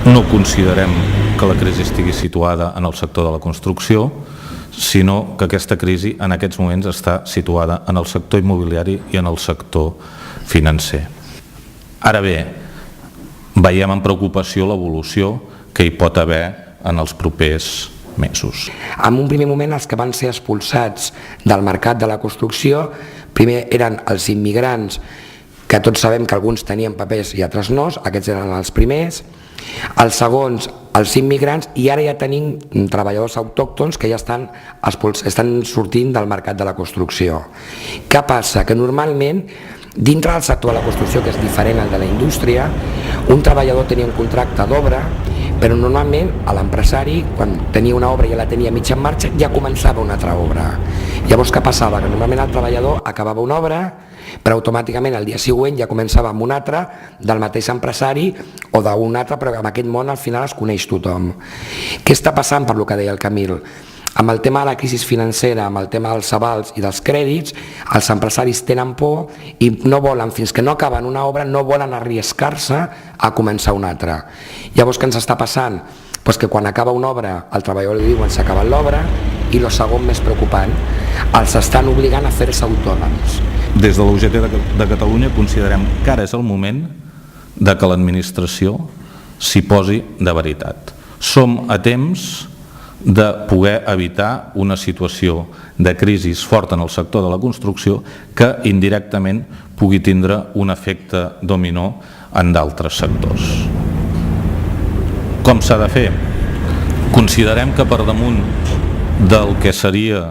No considerem que la crisi estigui situada en el sector de la construcció, sinó que aquesta crisi en aquests moments està situada en el sector immobiliari i en el sector financer. Ara bé, veiem amb preocupació l'evolució que hi pot haver en els propers mesos. En un primer moment els que van ser expulsats del mercat de la construcció primer eren els immigrants, que tots sabem que alguns tenien papers i altres no, aquests eren els primers. Els segons, els immigrants, i ara ja tenim treballadors autòctons que ja estan sortint del mercat de la construcció. Què passa? Que normalment dintre del sector de la construcció, que és diferent al de la indústria, un treballador tenia un contracte d'obra, però normalment l'empresari, quan tenia una obra i ja la tenia mitja en marxa, ja començava una altra obra. Llavors què passava? Que normalment el treballador acabava una obra, però automàticament el dia següent ja començava amb una altra del mateix empresari o d'un altre, però en aquest món al final es coneix tothom. Què està passant per lo que deia el Camil? Amb el tema de la crisi financera, amb el tema dels avals i dels crèdits, els empresaris tenen por i no volen, fins que no acaben una obra, no volen arriscar-se a començar una altra. Llavors què ens està passant? Pues que quan acaba una obra, el treballador li diuen s'ha acabat l'obra, i el segon més preocupant, els estan obligant a fer-se autònoms. Des de la UGT de Catalunya considerem que ara és el moment de que l'administració s'hi posi de veritat. Som a temps de poder evitar una situació de crisi forta en el sector de la construcció que indirectament pugui tindre un efecte dominó en d'altres sectors. Com s'ha de fer? Considerem que per damunt del que seria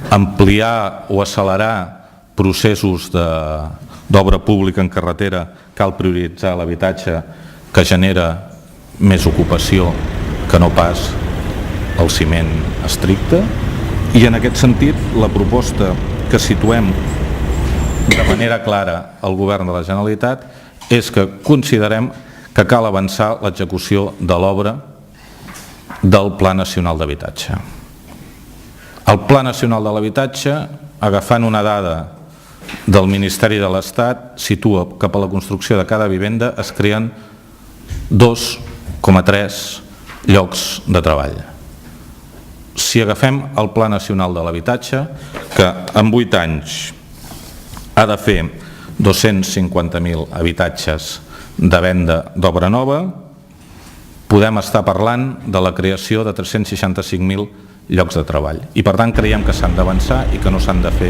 ampliar o accelerar processos d'obra pública en carretera, cal prioritzar l'habitatge que genera més ocupació que no pas el ciment estricte, i en aquest sentit la proposta que situem de manera clara al Govern de la Generalitat és que considerem que cal avançar l'execució de l'obra del Pla Nacional d'Habitatge. El Pla Nacional de l'Habitatge, agafant una dada del Ministeri de l'Estat, situa que per la construcció de cada vivenda es creen 2,3 llocs de treball. Si agafem el Pla Nacional de l'Habitatge, que en 8 anys ha de fer 250.000 habitatges de venda d'obra nova, podem estar parlant de la creació de 365.000 llocs de treball. I per tant creiem que s'han d'avançar i que no s'han de fer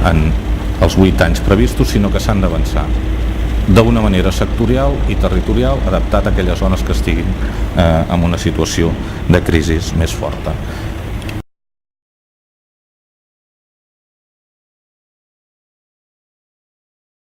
en els 8 anys previstos, sinó que s'han d'avançar d'una manera sectorial i territorial adaptat a aquelles zones que estiguin en una situació de crisi més forta.